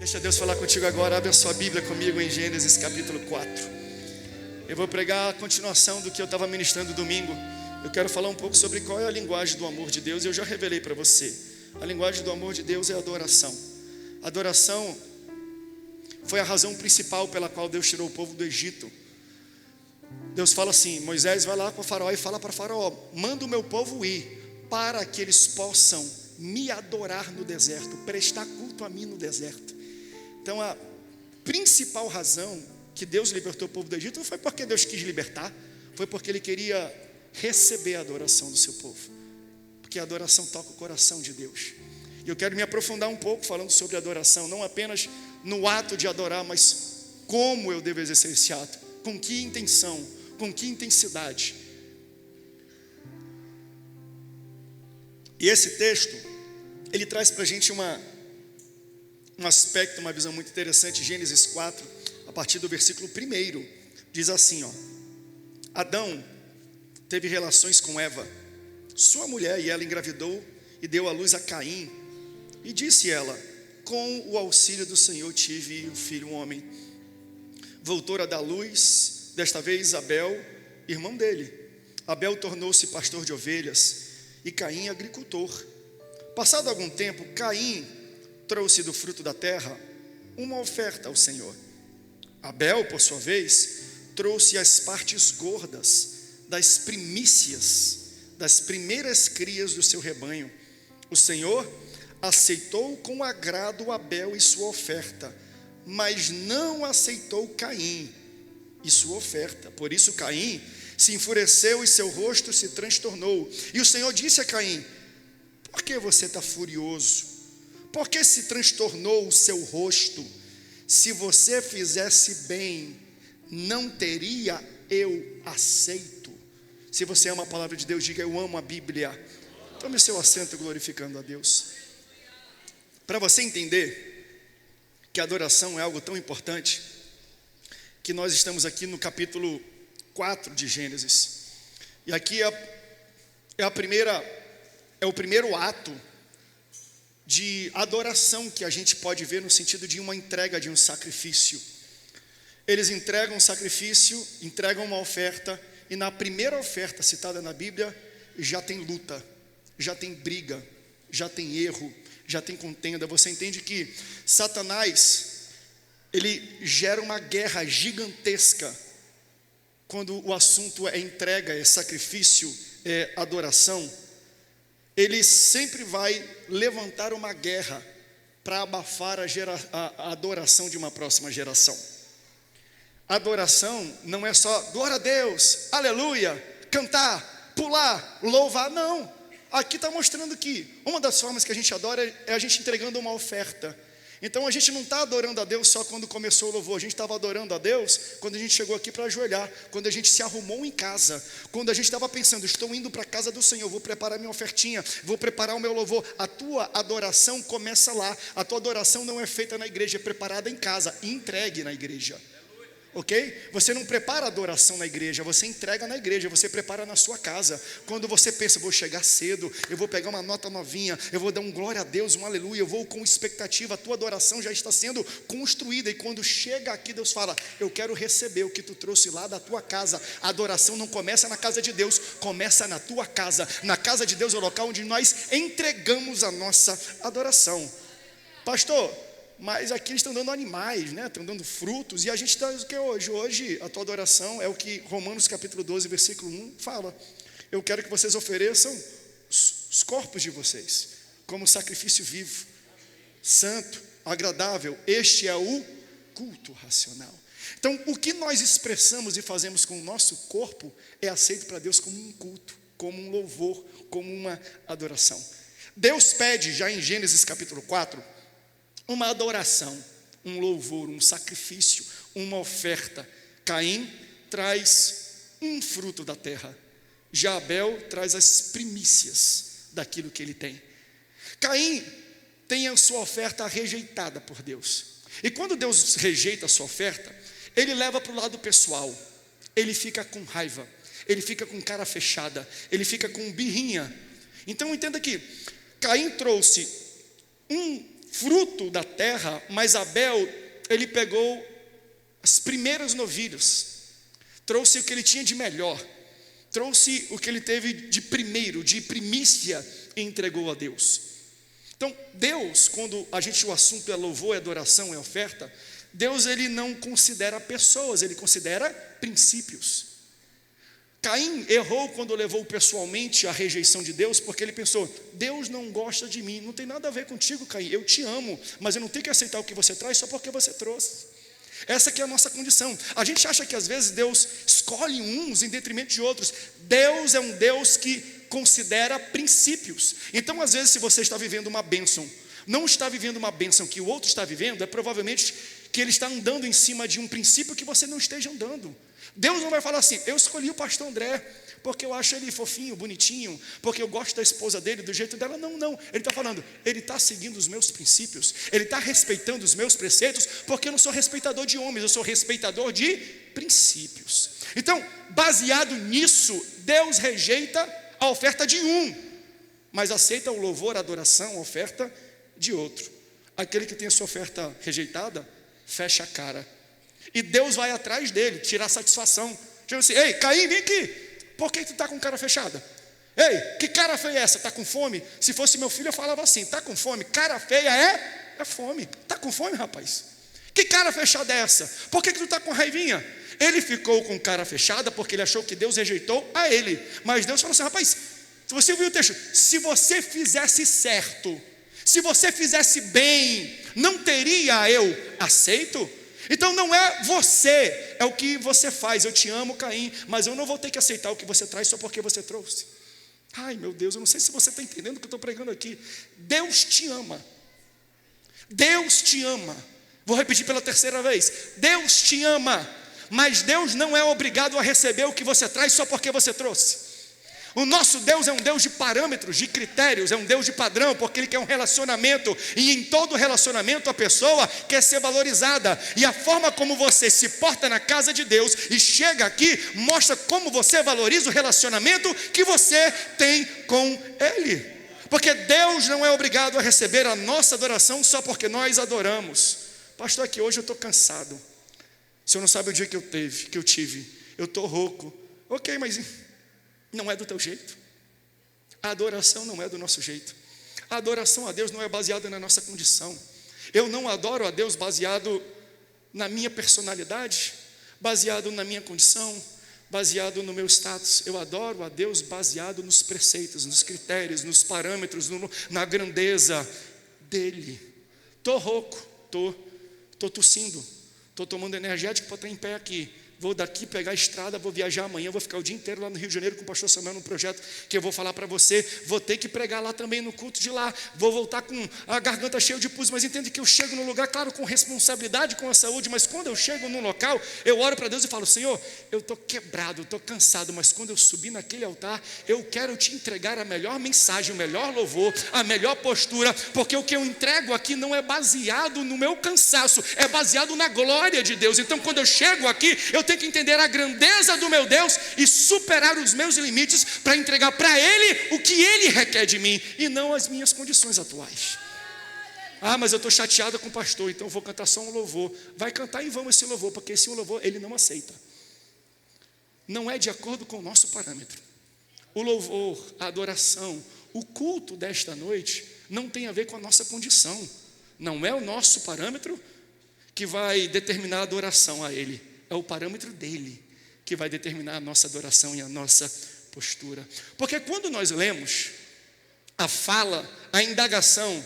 Deixa Deus falar contigo agora. Abre a sua Bíblia comigo em Gênesis capítulo 4. Eu vou pregar a continuação do que eu estava ministrando domingo. Eu quero falar um pouco sobre qual é a linguagem do amor de Deus. Eu já revelei para você. A linguagem do amor de Deus é a adoração. A adoração foi a razão principal pela qual Deus tirou o povo do Egito. Deus fala assim: Moisés, vai lá com o faraó e fala para o faraó: manda o meu povo ir, para que eles possam me adorar no deserto, prestar culto a mim no deserto. Então a principal razão que Deus libertou o povo do Egito não foi porque Deus quis libertar, foi porque Ele queria receber a adoração do seu povo, porque a adoração toca o coração de Deus. E eu quero me aprofundar um pouco falando sobre adoração, não apenas no ato de adorar, mas como eu devo exercer esse ato, com que intenção, com que intensidade. E esse texto, ele traz para a gente um aspecto, uma visão muito interessante. Gênesis 4, a partir do versículo 1, diz assim, Adão teve relações com Eva, sua mulher, e ela engravidou e deu à luz a Caim. E disse ela: com o auxílio do Senhor tive um filho, um homem. Voltou a dar luz, desta vez Abel, irmão dele. Abel tornou-se pastor de ovelhas e Caim agricultor. Passado algum tempo, Caim trouxe do fruto da terra uma oferta ao Senhor. Abel, por sua vez, trouxe as partes gordas das primícias, das primeiras crias do seu rebanho. O Senhor aceitou com agrado Abel e sua oferta, mas não aceitou Caim e sua oferta. Por isso Caim se enfureceu e seu rosto se transtornou. E o Senhor disse a Caim: por que você está furioso? Por que se transtornou o seu rosto? Se você fizesse bem, não teria eu aceito. Se você ama a palavra de Deus, diga: eu amo a Bíblia. Tome seu assento glorificando a Deus. Para você entender que a adoração é algo tão importante, que nós estamos aqui no capítulo 4 de Gênesis. E aqui é o primeiro ato de adoração que a gente pode ver no sentido de uma entrega de um sacrifício. Eles entregam um sacrifício, entregam uma oferta, e na primeira oferta citada na Bíblia já tem luta, já tem briga, já tem erro, já tem contenda. Você entende que Satanás, ele gera uma guerra gigantesca quando o assunto é entrega, é sacrifício, é adoração. Ele sempre vai levantar uma guerra para abafar a adoração de uma próxima geração. Adoração não é só glória a Deus, aleluia, cantar, pular, louvar, não. Aqui está mostrando que uma das formas que a gente adora é a gente entregando uma oferta. Então a gente não está adorando a Deus só quando começou o louvor. A gente estava adorando a Deus quando a gente chegou aqui para ajoelhar, quando a gente se arrumou em casa, quando a gente estava pensando: estou indo para a casa do Senhor, vou preparar minha ofertinha, vou preparar o meu louvor. A tua adoração começa lá. A tua adoração não é feita na igreja, é preparada em casa e entregue na igreja. Ok? Você não prepara a adoração na igreja, você entrega na igreja, você prepara na sua casa. Quando você pensa: vou chegar cedo, eu vou pegar uma nota novinha, eu vou dar um glória a Deus, um aleluia, eu vou com expectativa, a tua adoração já está sendo construída. E quando chega aqui, Deus fala: eu quero receber o que tu trouxe lá da tua casa. A adoração não começa na casa de Deus, começa na tua casa. Na casa de Deus é o local onde nós entregamos a nossa adoração. Pastor, mas aqui eles estão dando animais, né? Estão dando frutos. E a gente está o que hoje? Hoje a tua adoração é o que Romanos capítulo 12, versículo 1 fala: eu quero que vocês ofereçam os corpos de vocês como sacrifício vivo, santo, agradável. Este é o culto racional. Então o que nós expressamos e fazemos com o nosso corpo é aceito para Deus como um culto, como um louvor, como uma adoração. Deus pede já em Gênesis capítulo 4 uma adoração, um louvor, um sacrifício, uma oferta. Caim traz um fruto da terra, já Abel traz as primícias daquilo que ele tem. Caim tem a sua oferta rejeitada por Deus, e quando Deus rejeita a sua oferta, ele leva para o lado pessoal, ele fica com raiva, ele fica com cara fechada, ele fica com birrinha. Então entenda que Caim trouxe um fruto da terra, mas Abel, ele pegou as primeiras novilhas, trouxe o que ele tinha de melhor, trouxe o que ele teve de primeiro, de primícia, e entregou a Deus. Então, Deus, quando o assunto é louvor, é adoração, é oferta, Deus, ele não considera pessoas, ele considera princípios. Caim errou quando levou pessoalmente a rejeição de Deus, porque ele pensou: Deus não gosta de mim. Não tem nada a ver contigo, Caim, eu te amo, mas eu não tenho que aceitar o que você traz só porque você trouxe. Essa que é a nossa condição. A gente acha que às vezes Deus escolhe uns em detrimento de outros. Deus é um Deus que considera princípios. Então, às vezes, se você está vivendo uma bênção, não está vivendo uma bênção que o outro está vivendo, é provavelmente que ele está andando em cima de um princípio que você não esteja andando. Deus não vai falar assim: eu escolhi o pastor André porque eu acho ele fofinho, bonitinho, porque eu gosto da esposa dele, do jeito dela. Não, ele está falando, ele está seguindo os meus princípios, ele está respeitando os meus preceitos, porque eu não sou respeitador de homens, eu sou respeitador de princípios. Então, baseado nisso, Deus rejeita a oferta de um, mas aceita o louvor, a adoração, a oferta de outro. Aquele que tem a sua oferta rejeitada, fecha a cara, e Deus vai atrás dele, tirar satisfação. Diz assim: ei, Caim, vem aqui. Por que tu está com cara fechada? Ei, que cara feia é essa? Está com fome? Se fosse meu filho eu falava assim: está com fome? Cara feia é fome. Está com fome, rapaz? Que cara fechada é essa? Por que tu está com raivinha? Ele ficou com cara fechada porque ele achou que Deus rejeitou a ele. Mas Deus falou assim: rapaz, se você ouviu o texto, se você fizesse certo, se você fizesse bem, não teria eu aceito? Então não é você, é o que você faz. Eu te amo, Caim, mas eu não vou ter que aceitar o que você traz só porque você trouxe. Ai, meu Deus, eu não sei se você está entendendo o que eu estou pregando aqui. Deus te ama. Deus te ama. Vou repetir pela terceira vez: Deus te ama, mas Deus não é obrigado a receber o que você traz só porque você trouxe. O nosso Deus é um Deus de parâmetros, de critérios, é um Deus de padrão, porque Ele quer um relacionamento, e em todo relacionamento a pessoa quer ser valorizada, e a forma como você se porta na casa de Deus e chega aqui, mostra como você valoriza o relacionamento que você tem com Ele, porque Deus não é obrigado a receber a nossa adoração só porque nós adoramos. Pastor, aqui hoje eu estou cansado. O senhor não sabe o dia que eu tive, eu estou rouco. Ok, mas não é do teu jeito. A adoração não é do nosso jeito. A adoração a Deus não é baseada na nossa condição. Eu não adoro a Deus baseado na minha personalidade, baseado na minha condição, baseado no meu status. Eu adoro a Deus baseado nos preceitos, nos critérios, nos parâmetros, na grandeza dEle. Estou rouco, estou tossindo, estou tomando energético para estar em pé aqui. Vou daqui pegar a estrada, vou viajar amanhã, vou ficar o dia inteiro lá no Rio de Janeiro com o pastor Samuel num projeto que eu vou falar para você. Vou ter que pregar lá também no culto de lá. Vou voltar com a garganta cheia de pus, mas entende que eu chego no lugar, claro, com responsabilidade com a saúde, mas quando eu chego num local, eu oro para Deus e falo: Senhor, eu estou quebrado, estou cansado, mas quando eu subir naquele altar, eu quero te entregar a melhor mensagem, o melhor louvor, a melhor postura, porque o que eu entrego aqui não é baseado no meu cansaço, é baseado na glória de Deus. Então quando eu chego aqui, eu tenho que entender a grandeza do meu Deus e superar os meus limites para entregar para Ele o que Ele requer de mim e não as minhas condições atuais. Ah, mas eu estou chateada com o pastor, então eu vou cantar só um louvor. Vai cantar em vão esse louvor, porque esse louvor Ele não aceita. Não é de acordo com o nosso parâmetro. O louvor, a adoração, o culto desta noite não tem a ver com a nossa condição. Não é o nosso parâmetro que vai determinar a adoração a Ele. É o parâmetro dele que vai determinar a nossa adoração e a nossa postura. Porque quando nós lemos a fala, a indagação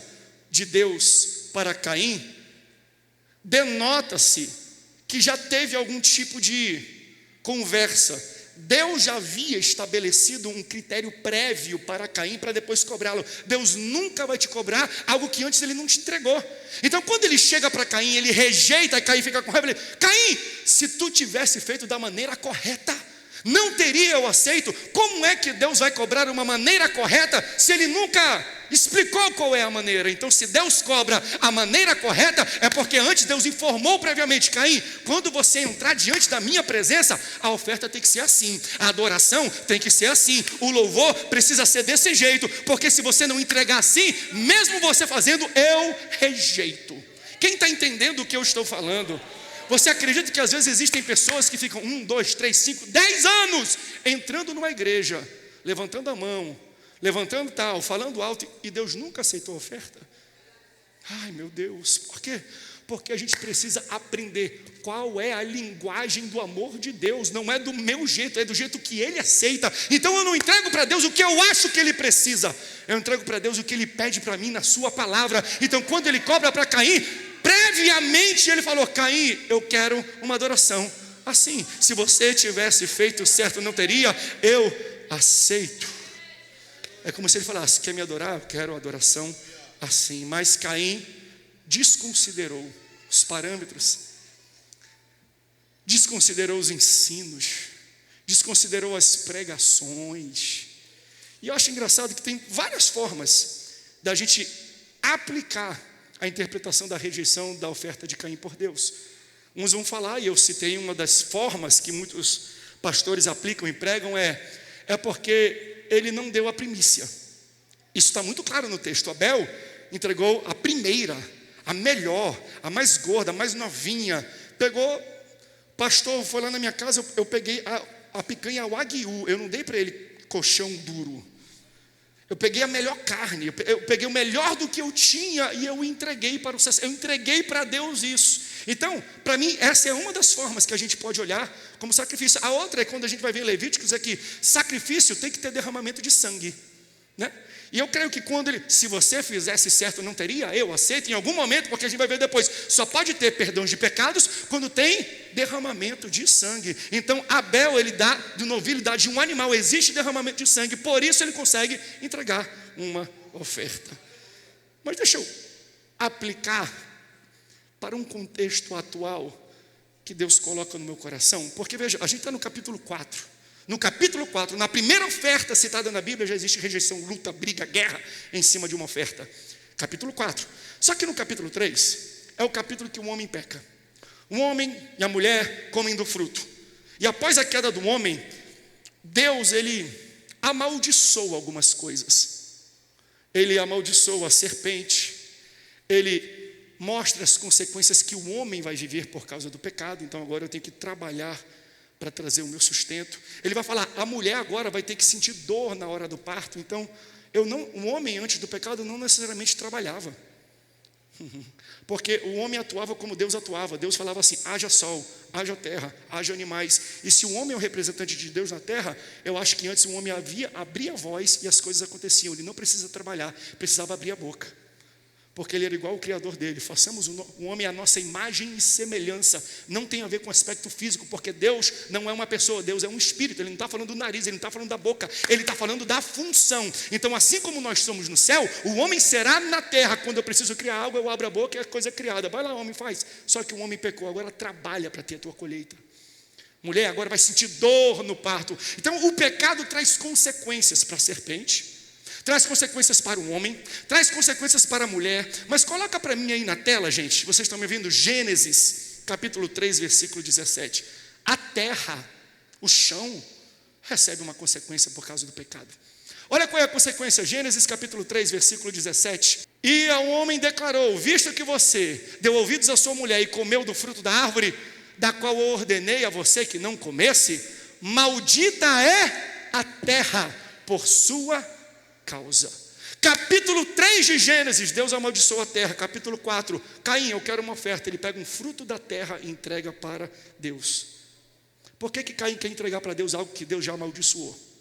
de Deus para Caim, denota-se que já teve algum tipo de conversa. Deus já havia estabelecido um critério prévio para Caim, para depois cobrá-lo. Deus nunca vai te cobrar algo que antes Ele não te entregou. Então quando Ele chega para Caim, Ele rejeita, e Caim fica com raiva. Ele: Caim, se tu tivesse feito da maneira correta, não teria eu aceito. Como é que Deus vai cobrar uma maneira correta se Ele nunca explicou qual é a maneira. Então, se Deus cobra a maneira correta, é porque antes Deus informou previamente: Caim, quando você entrar diante da minha presença, a oferta tem que ser assim, a adoração tem que ser assim, o louvor precisa ser desse jeito, porque se você não entregar assim, mesmo você fazendo, eu rejeito. Quem está entendendo o que eu estou falando? Você acredita que às vezes existem pessoas que ficam 1, 2, 3, 5, 10 anos entrando numa igreja, levantando a mão, levantando tal, falando alto, e Deus nunca aceitou a oferta? Ai, meu Deus, por quê? Porque a gente precisa aprender qual é a linguagem do amor de Deus. Não é do meu jeito, é do jeito que Ele aceita. Então eu não entrego para Deus o que eu acho que Ele precisa, eu entrego para Deus o que Ele pede para mim na sua palavra. Então quando Ele cobra para Caim, previamente Ele falou: Caim, eu quero uma adoração assim. Se você tivesse feito certo, não teria, eu aceito. É como se Ele falasse: quer me adorar? Eu quero adoração assim. Mas Caim desconsiderou os parâmetros, desconsiderou os ensinos, desconsiderou as pregações. E eu acho engraçado que tem várias formas da gente aplicar a interpretação da rejeição da oferta de Caim por Deus. Uns vão falar, e eu citei uma das formas que muitos pastores aplicam e pregam, é porque ele não deu a primícia. Isso está muito claro no texto. Abel entregou a primeira, a melhor, a mais gorda, a mais novinha. Pegou, pastor, foi lá na minha casa, eu peguei a picanha wagyu, eu não dei para ele colchão duro. Eu peguei a melhor carne, eu peguei o melhor do que eu tinha e eu entreguei para o sacerdote, eu entreguei para Deus isso. Então, para mim, essa é uma das formas que a gente pode olhar como sacrifício. A outra é quando a gente vai ver em Levíticos, é que sacrifício tem que ter derramamento de sangue, né? E eu creio que se você fizesse certo, não teria, eu aceito em algum momento, porque a gente vai ver depois, só pode ter perdão de pecados quando tem derramamento de sangue. Então Abel, ele dá do novilho, ele dá de um animal, existe derramamento de sangue, por isso ele consegue entregar uma oferta. Mas deixa eu aplicar para um contexto atual que Deus coloca no meu coração, porque veja, a gente está no capítulo 4. No capítulo 4, na primeira oferta citada na Bíblia, já existe rejeição, luta, briga, guerra em cima de uma oferta. Capítulo 4. Só que no capítulo 3, é o capítulo que o homem peca. O homem e a mulher comem do fruto. E após a queda do homem, Deus, ele amaldiçoa algumas coisas. Ele amaldiçoa a serpente. Ele mostra as consequências que o homem vai viver por causa do pecado. Então agora eu tenho que trabalhar para trazer o meu sustento. Ele vai falar: a mulher agora vai ter que sentir dor na hora do parto. Então, o homem antes do pecado não necessariamente trabalhava, porque o homem atuava como Deus atuava. Deus falava assim: haja sol, haja terra, haja animais. E se o homem é o representante de Deus na terra, eu acho que antes o homem abria a voz e as coisas aconteciam. Ele não precisa trabalhar, precisava abrir a boca, porque ele era igual ao Criador dele. Façamos o homem à nossa imagem e semelhança. Não tem a ver com o aspecto físico, porque Deus não é uma pessoa, Deus é um espírito. Ele não está falando do nariz, ele não está falando da boca, ele está falando da função. Então, assim como nós somos no céu, o homem será na terra. Quando eu preciso criar algo, eu abro a boca e a coisa é criada. Vai lá, homem, faz. Só que o homem pecou, agora trabalha para ter a tua colheita. Mulher agora vai sentir dor no parto. Então, o pecado traz consequências para a serpente, traz consequências para o homem, traz consequências para a mulher. Mas coloca para mim aí na tela, gente, vocês estão me vendo? Gênesis, capítulo 3, versículo 17. A terra, o chão, recebe uma consequência por causa do pecado. Olha qual é a consequência. Gênesis, capítulo 3, versículo 17. E ao homem declarou: visto que você deu ouvidos à sua mulher e comeu do fruto da árvore, da qual eu ordenei a você que não comesse, maldita é a terra por sua causa. Capítulo 3 de Gênesis, Deus amaldiçoou a terra. Capítulo 4, Caim, eu quero uma oferta. Ele pega um fruto da terra e entrega para Deus. Por que Caim quer entregar para Deus algo que Deus já amaldiçoou?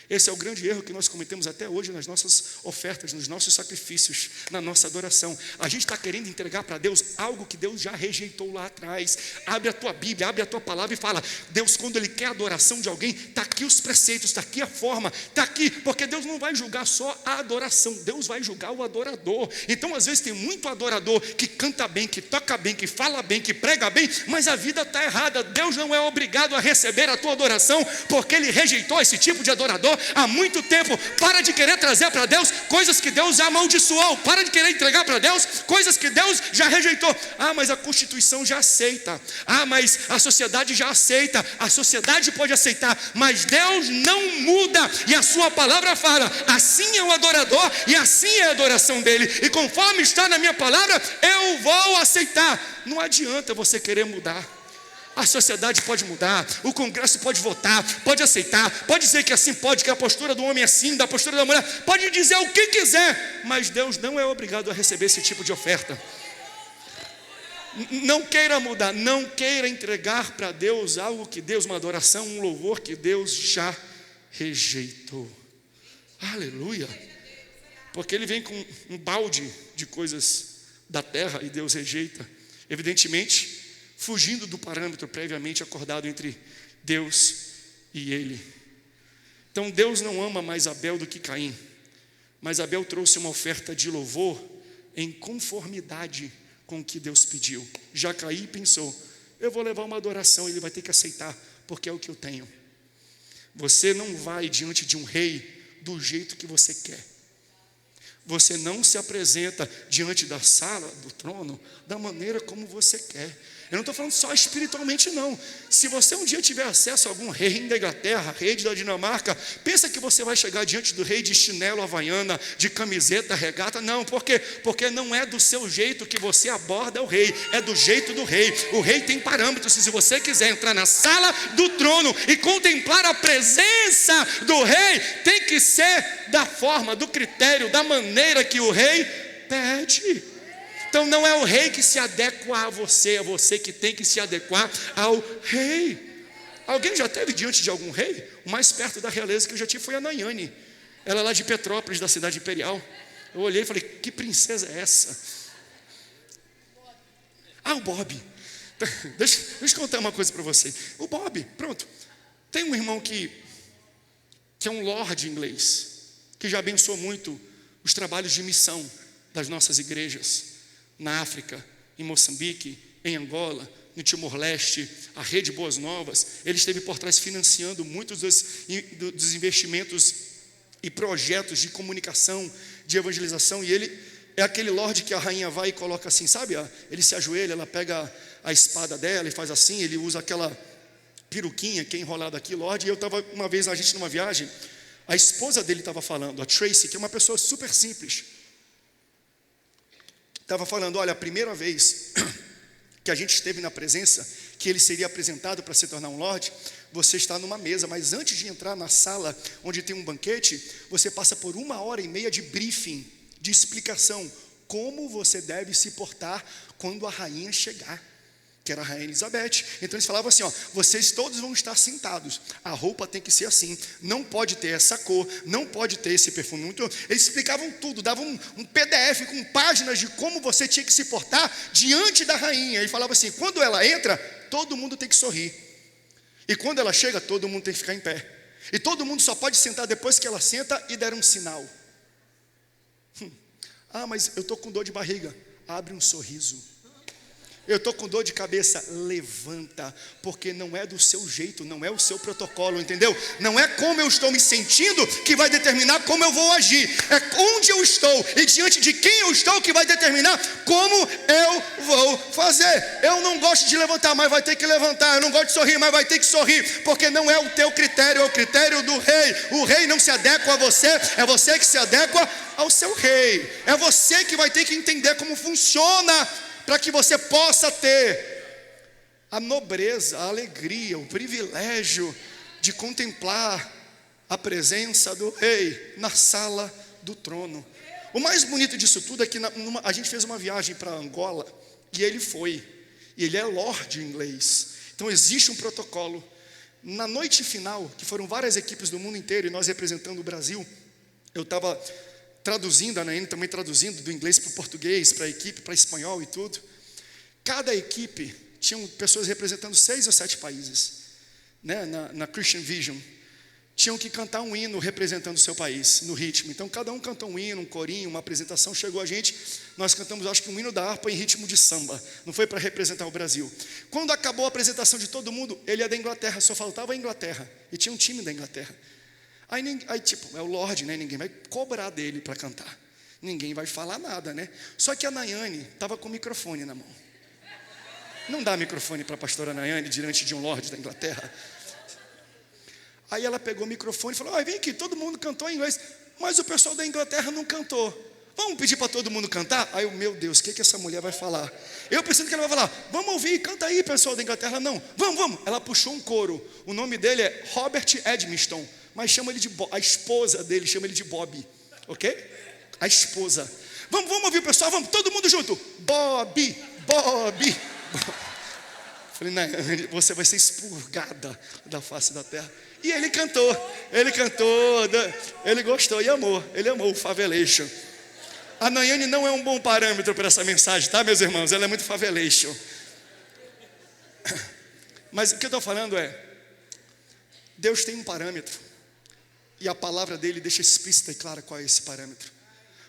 Esse é o grande erro que nós cometemos até hoje nas nossas ofertas, nos nossos sacrifícios, na nossa adoração. A gente está querendo entregar para Deus algo que Deus já rejeitou lá atrás. Abre a tua Bíblia, abre a tua palavra e fala: Deus, quando Ele quer a adoração de alguém, está aqui os preceitos, está aqui a forma, está aqui, porque Deus não vai julgar só a adoração, Deus vai julgar o adorador. Então às vezes tem muito adorador que canta bem, que toca bem, que fala bem, que prega bem, mas a vida está errada. Deus não é obrigado a receber a tua adoração, porque Ele rejeitou esse tipo de adorador. há muito tempo. Para de querer trazer para Deus coisas que Deus já amaldiçoou. Para de querer entregar para Deus coisas que Deus já rejeitou. Ah, mas a Constituição já aceita. Ah, mas a sociedade já aceita. A sociedade pode aceitar, mas Deus não muda. E a sua palavra fala: assim é o adorador e assim é a adoração dele. E conforme está na minha palavra, eu vou aceitar. Não adianta você querer mudar. A sociedade pode mudar, o Congresso pode votar, pode aceitar, pode dizer que assim pode, que a postura do homem é assim, da postura da mulher, pode dizer o que quiser, mas Deus não é obrigado a receber esse tipo de oferta. Não queira mudar, não queira entregar para Deus algo que Deus, uma adoração, um louvor que Deus já rejeitou. Aleluia. Porque ele vem com um balde de coisas da terra e Deus rejeita, evidentemente fugindo do parâmetro previamente acordado entre Deus e ele. Então Deus não ama mais Abel do que Caim, mas Abel trouxe uma oferta de louvor em conformidade com o que Deus pediu. Já Caim pensou: eu vou levar uma adoração, ele vai ter que aceitar, porque é o que eu tenho. Você não vai diante de um rei do jeito que você quer. Você não se apresenta diante da sala do trono da maneira como você quer. Eu não estou falando só espiritualmente, não. Se você um dia tiver acesso a algum rei da Inglaterra, rei da Dinamarca, pensa que você vai chegar diante do rei de chinelo havaiana, de camiseta, regata. Não, por quê? Porque não é do seu jeito que você aborda o rei, é do jeito do rei. O rei tem parâmetros. Se você quiser entrar na sala do trono e contemplar a presença do rei, tem que ser da forma, do critério, da maneira que o rei pede. Então não é o rei que se adequa a você, é você que tem que se adequar ao rei. Alguém já esteve diante de algum rei? O mais perto da realeza que eu já tive foi a Nayane. Ela é lá de Petrópolis, da cidade imperial. Eu olhei e falei: que princesa é essa? Ah, o Bob. Deixa eu contar uma coisa para você. O Bob, pronto. Tem um irmão que é um lord inglês, que já abençoou muito os trabalhos de missão das nossas igrejas. Na África, em Moçambique, em Angola, no Timor-Leste, a Rede Boas Novas. Ele esteve por trás financiando muitos dos investimentos e projetos de comunicação, de evangelização. E ele é aquele lorde que a rainha vai e coloca assim, sabe? Ele se ajoelha, ela pega a espada dela e faz assim. Ele usa aquela peruquinha que é enrolada aqui, lorde. E eu estava uma vez, a gente numa viagem, a esposa dele estava falando, a Tracy, que é uma pessoa super simples, estava falando: olha, a primeira vez que a gente esteve na presença, que ele seria apresentado para se tornar um lorde, você está numa mesa, mas antes de entrar na sala onde tem um banquete, você passa por 1h30 de briefing, de explicação, como você deve se portar quando a rainha chegar, que era a rainha Elizabeth. Então eles falavam assim: ó, vocês todos vão estar sentados, a roupa tem que ser assim, não pode ter essa cor, não pode ter esse perfume muito. Eles explicavam tudo, davam um PDF com páginas de como você tinha que se portar diante da rainha. E falava assim: quando ela entra, todo mundo tem que sorrir, e quando ela chega, todo mundo tem que ficar em pé, e todo mundo só pode sentar depois que ela senta e der um sinal. Ah, mas eu estou com dor de barriga. Abre um sorriso. Eu estou com dor de cabeça, levanta, porque não é do seu jeito, não é o seu protocolo, entendeu? Não é como eu estou me sentindo que vai determinar como eu vou agir, é onde eu estou e diante de quem eu estou que vai determinar como eu vou fazer. Eu não gosto de levantar, mas vai ter que levantar. Eu não gosto de sorrir, mas vai ter que sorrir, porque não é o teu critério, é o critério do rei. O rei não se adequa a você, é você que se adequa ao seu rei. É você que vai ter que entender como funciona, para que você possa ter a nobreza, a alegria, o privilégio de contemplar a presença do rei na sala do trono. O mais bonito disso tudo é que a gente fez uma viagem para Angola, e ele é lord inglês. Então existe um protocolo. Na noite final, que foram várias equipes do mundo inteiro, e nós representando o Brasil, eu estava traduzindo, a Naine também traduzindo do inglês para o português, para a equipe, para espanhol e tudo. Cada equipe tinham pessoas representando 6 ou 7 países, né? Na Christian Vision tinham que cantar um hino representando o seu país, no ritmo. Então cada um cantou um hino, um corinho, uma apresentação. Chegou a gente, nós cantamos acho que um hino da harpa em ritmo de samba. Não foi para representar o Brasil. Quando acabou a apresentação de todo mundo, ele é da Inglaterra, só faltava a Inglaterra, e tinha um time da Inglaterra. Aí tipo, é o Lorde, né? Ninguém vai cobrar dele para cantar. Ninguém vai falar nada, né? Só que a Nayane estava com o microfone na mão. Não dá microfone para a pastora Nayane diante de um Lorde da Inglaterra. Aí ela pegou o microfone e falou: vem aqui, todo mundo cantou em inglês, mas o pessoal da Inglaterra não cantou. Vamos pedir para todo mundo cantar? Aí eu, meu Deus, o que essa mulher vai falar? Eu pensando que ela vai falar: vamos ouvir, canta aí, pessoal da Inglaterra. Não, vamos. Ela puxou um coro. O nome dele é Robert Edmiston, mas chama ele de Bob. A esposa dele chama ele de Bob, ok? A esposa. Vamos ouvir o pessoal, vamos, todo mundo junto. Bob. Falei: não, você vai ser expurgada da face da terra. E ele cantou, ele gostou e amou, ele amou o Favelation. A Nayane não é um bom parâmetro para essa mensagem, tá, meus irmãos? Ela é muito Favelation. Mas o que eu estou falando é, Deus tem um parâmetro, e a palavra dele deixa explícita e clara qual é esse parâmetro.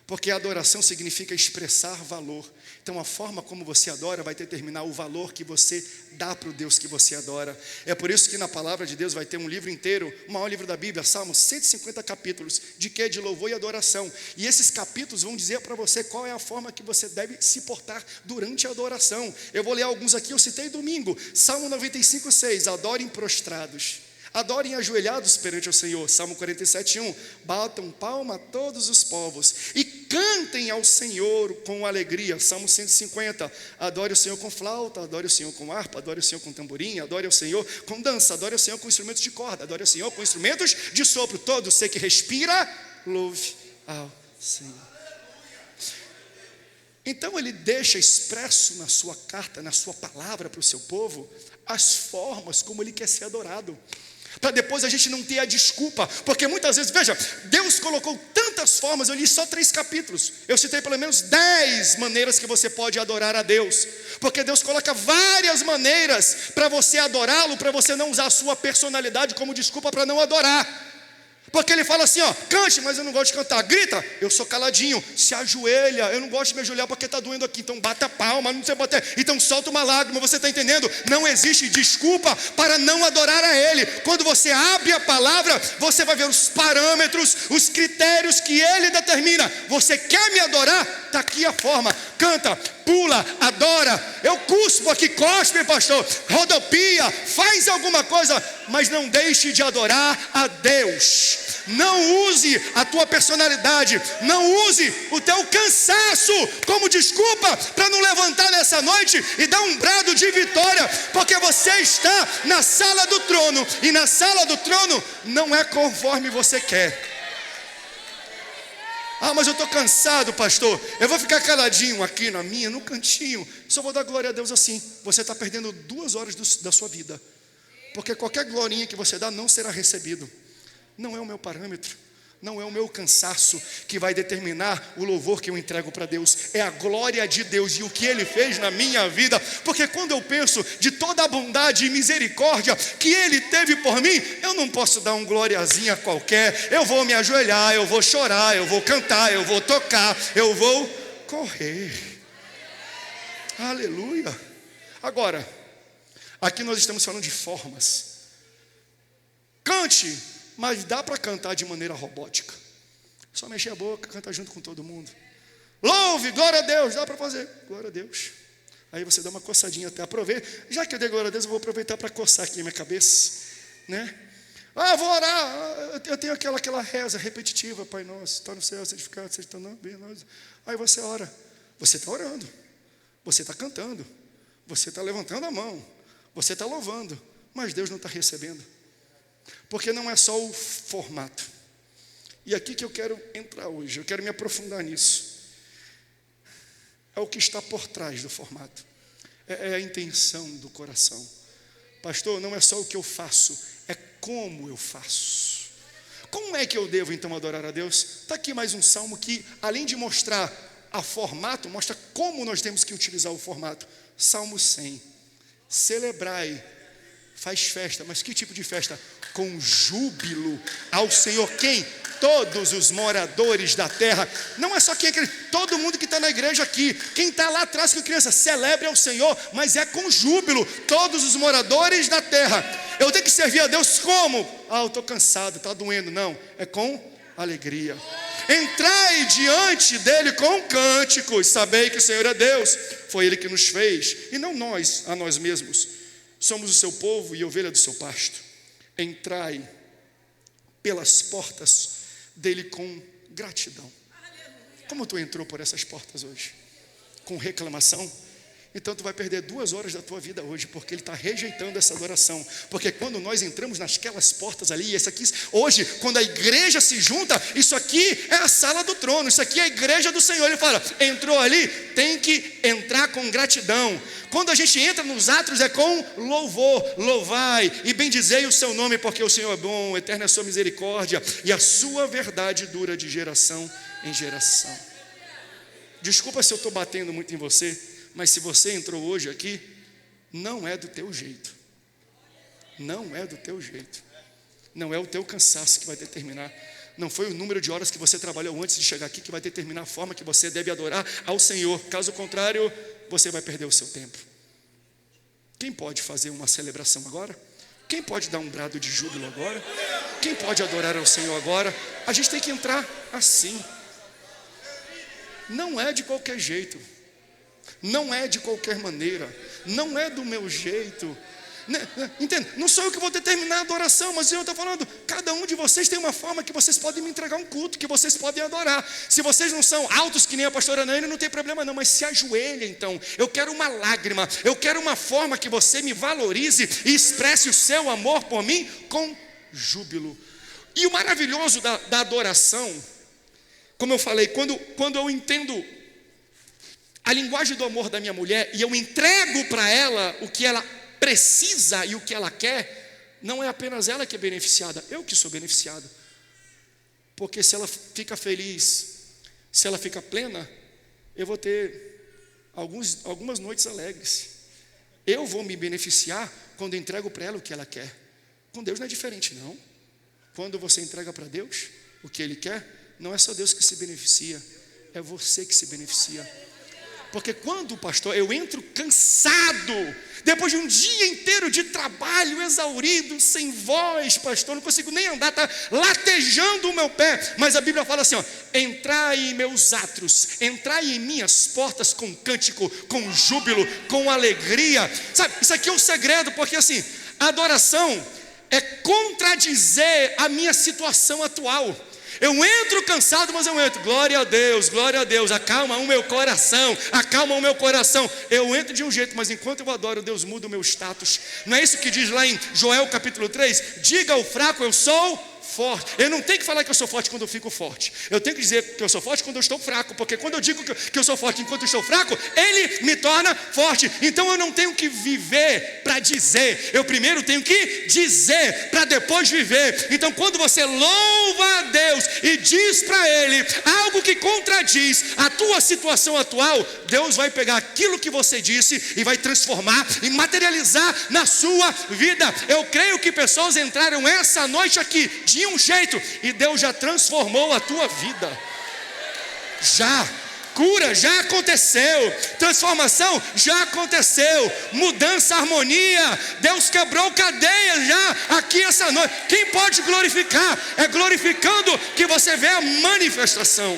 Porque a adoração significa expressar valor. Então a forma como você adora vai determinar o valor que você dá para o Deus que você adora. É por isso que na palavra de Deus vai ter um livro inteiro, o maior livro da Bíblia, Salmos, 150 capítulos, de quê? De louvor e adoração. E esses capítulos vão dizer para você qual é a forma que você deve se portar durante a adoração. Eu vou ler alguns aqui, eu citei domingo. Salmo 95:6, adorem prostrados. Adorem ajoelhados perante o Senhor. Salmo 47:1, batam palma a todos os povos e cantem ao Senhor com alegria. Salmo 150, adore o Senhor com flauta, adore o Senhor com harpa, adore o Senhor com tamborim, adore o Senhor com dança, adore o Senhor com instrumentos de corda, adore o Senhor com instrumentos de sopro. Todo ser que respira, louve ao Senhor. Então ele deixa expresso na sua carta, na sua palavra para o seu povo, as formas como ele quer ser adorado, para depois a gente não ter a desculpa, porque muitas vezes, veja, Deus colocou tantas formas. Eu li só 3 capítulos, eu citei pelo menos 10 maneiras que você pode adorar a Deus, porque Deus coloca várias maneiras para você adorá-lo, para você não usar a sua personalidade como desculpa para não adorar. Porque ele fala assim, cante, mas eu não gosto de cantar. Grita, eu sou caladinho. Se ajoelha, eu não gosto de me ajoelhar porque está doendo aqui. Então bata a palma, não sei bater. Então solta uma lágrima, você está entendendo? Não existe desculpa para não adorar a Ele. Quando você abre a palavra, você vai ver os parâmetros, os critérios que Ele determina. Você quer me adorar? Está aqui a forma. Canta, pula, adora. Eu cuspo aqui, cospe, pastor. Rodopia, faz alguma coisa, mas não deixe de adorar a Deus. Não use a tua personalidade, não use o teu cansaço como desculpa para não levantar nessa noite e dar um brado de vitória, porque você está na sala do trono, e na sala do trono não é conforme você quer. Mas eu estou cansado, pastor, eu vou ficar caladinho aqui no cantinho, só vou dar glória a Deus assim. Você está perdendo 2 horas da sua vida, porque qualquer glorinha que você dá não será recebido. Não é o meu parâmetro, não é o meu cansaço que vai determinar o louvor que eu entrego para Deus. É a glória de Deus e o que Ele fez na minha vida. Porque quando eu penso de toda a bondade e misericórdia que Ele teve por mim, eu não posso dar um gloriazinha qualquer. Eu vou me ajoelhar, eu vou chorar, eu vou cantar, eu vou tocar, eu vou correr. Aleluia. Agora, aqui nós estamos falando de formas. Cante, mas dá para cantar de maneira robótica. Só mexer a boca, cantar junto com todo mundo. Louve, glória a Deus, dá para fazer, glória a Deus. Aí você dá uma coçadinha até, aproveita. Já que eu dei glória a Deus, eu vou aproveitar para coçar aqui a minha cabeça, né? Vou orar. Eu tenho aquela reza repetitiva, Pai nosso, está no céu, santificado seja teu nome, bem nós. Aí você ora, você está orando, você está cantando, você está levantando a mão, você está louvando, mas Deus não está recebendo. Porque não é só o formato. E aqui que eu quero entrar hoje, eu quero me aprofundar nisso. É o que está por trás do formato. É a intenção do coração. Pastor, não é só o que eu faço, é como eu faço. Como é que eu devo então adorar a Deus? Está aqui mais um salmo que, além de mostrar a formato, mostra como nós temos que utilizar o formato. Salmo 100. Celebrai, faz festa, mas que tipo de festa? Com júbilo ao Senhor. Quem? todos os moradores da terra. Não é só quem é crente, todo mundo que está na igreja aqui. Quem está lá atrás com criança, celebre ao Senhor, mas é com júbilo. Todos os moradores da terra. Eu tenho que servir a Deus como? Eu estou cansado, está doendo. Não, é com alegria. Entrai diante dele com cânticos, sabei que o Senhor é Deus, foi Ele que nos fez, e não nós, a nós mesmos. Somos o seu povo e ovelha do seu pasto. Entrai pelas portas dele com gratidão. Como tu entrou por essas portas hoje? Com reclamação? Então tu vai perder 2 horas da tua vida hoje, porque ele está rejeitando essa adoração. Porque quando nós entramos naquelas portas ali, essa aqui, hoje, quando a igreja se junta, isso aqui é a sala do trono, isso aqui é a igreja do Senhor. Ele fala, entrou ali, tem que entrar com gratidão. Quando a gente entra nos átrios é com louvor, louvai e bendizei o seu nome, porque o Senhor é bom, eterna é a sua misericórdia, e a sua verdade dura de geração em geração. Desculpa se eu estou batendo muito em você, mas se você entrou hoje aqui, não é do teu jeito. Não é do teu jeito. Não é o teu cansaço que vai determinar. Não foi o número de horas que você trabalhou antes de chegar aqui que vai determinar a forma que você deve adorar ao Senhor. Caso contrário, você vai perder o seu tempo. Quem pode fazer uma celebração agora? Quem pode dar um brado de júbilo agora? Quem pode adorar ao Senhor agora? A gente tem que entrar assim. Não é de qualquer jeito. Não é de qualquer maneira, não é do meu jeito, entende? Não sou eu que vou determinar a adoração, mas o Senhor está falando, cada um de vocês tem uma forma que vocês podem me entregar um culto, que vocês podem adorar. Se vocês não são altos que nem a pastora Nani, não tem problema não, mas se ajoelha então. Eu quero uma lágrima, eu quero uma forma que você me valorize e expresse o seu amor por mim com júbilo. E o maravilhoso da adoração, como eu falei, quando eu entendo a linguagem do amor da minha mulher, e eu entrego para ela o que ela precisa e o que ela quer, não é apenas ela que é beneficiada, eu que sou beneficiado. Porque se ela fica feliz, se ela fica plena, eu vou ter algumas noites alegres. Eu vou me beneficiar quando entrego para ela o que ela quer. Com Deus não é diferente não. Quando você entrega para Deus o que Ele quer, não é só Deus que se beneficia, é você que se beneficia. Porque quando, pastor, eu entro cansado, depois de um dia inteiro de trabalho, exaurido, sem voz, pastor, não consigo nem andar, está latejando o meu pé. Mas a Bíblia fala assim, ó, entrai em meus átrios, entrai em minhas portas com cântico, com júbilo, com alegria. Sabe, isso aqui é um segredo, porque assim, a adoração é contradizer a minha situação atual. Eu entro cansado, mas eu entro, glória a Deus, acalma o meu coração, acalma o meu coração. Eu entro de um jeito, mas enquanto eu adoro, Deus muda o meu status. Não é isso que diz lá em Joel capítulo 3? Diga ao fraco, eu sou forte. Eu não tenho que falar que eu sou forte quando eu fico forte. Eu tenho que dizer que eu sou forte quando eu estou fraco, porque quando eu digo que eu sou forte enquanto eu estou fraco, Ele me torna forte. Então eu não tenho que viver para dizer, eu primeiro tenho que dizer para depois viver. Então quando você louva a Deus e diz para Ele algo que contradiz a tua situação atual, Deus vai pegar aquilo que você disse e vai transformar e materializar na sua vida. Eu creio que pessoas entraram essa noite aqui de um jeito e Deus já transformou a tua vida. Já. Cura já aconteceu, transformação já aconteceu, mudança, harmonia, Deus quebrou cadeias já aqui essa noite. Quem pode glorificar? É glorificando que você vê a manifestação.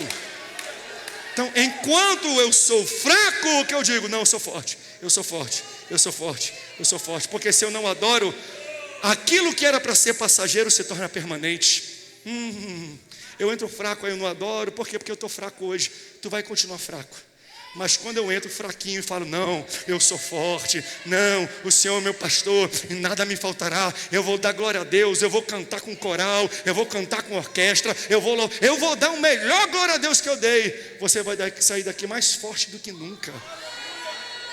Então, enquanto eu sou fraco, o que eu digo? Não, eu sou forte, eu sou forte, eu sou forte, eu sou forte. Porque se eu não adoro, aquilo que era para ser passageiro se torna permanente. Eu entro fraco, aí eu não adoro. Por quê? Porque eu estou fraco hoje. Tu vai continuar fraco. Mas quando eu entro fraquinho e falo, não, eu sou forte, não, o Senhor é meu pastor e nada me faltará, eu vou dar glória a Deus, eu vou cantar com coral, eu vou cantar com orquestra, eu vou dar o melhor glória a Deus que eu dei. Você vai sair daqui mais forte do que nunca.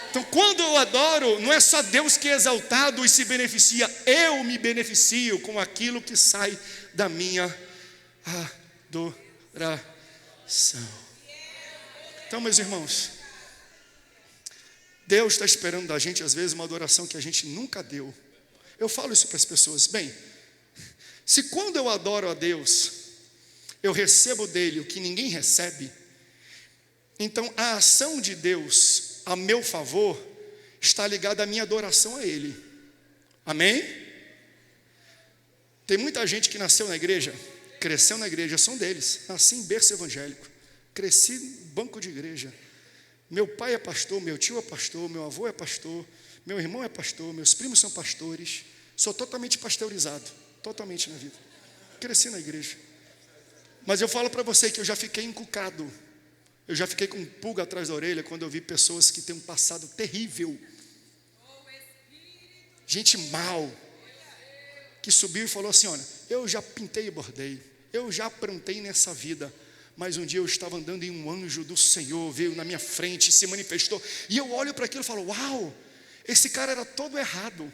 Então quando eu adoro, não é só Deus que é exaltado e se beneficia, eu me beneficio com aquilo que sai da minha adoração. Então, meus irmãos, Deus está esperando da gente às vezes uma adoração que a gente nunca deu. Eu falo isso para as pessoas, bem, se quando eu adoro a Deus, eu recebo dele o que ninguém recebe, então a ação de Deus a meu favor está ligada à minha adoração a ele. Amém? Tem muita gente que nasceu na igreja, cresceu na igreja, são deles. Nasci em berço evangélico, cresci em banco de igreja. Meu pai é pastor, meu tio é pastor, meu avô é pastor, meu irmão é pastor, meus primos são pastores. Sou totalmente pasteurizado, totalmente na vida. Cresci na igreja. Mas eu falo para você que eu já fiquei encucado. Eu já fiquei com pulga atrás da orelha quando eu vi pessoas que têm um passado terrível. Gente mal, que subiu e falou assim: olha, eu já pintei e bordei, eu já aprontei nessa vida, mas um dia eu estava andando e um anjo do Senhor veio na minha frente, se manifestou, e eu olho para aquilo e falo: uau, esse cara era todo errado,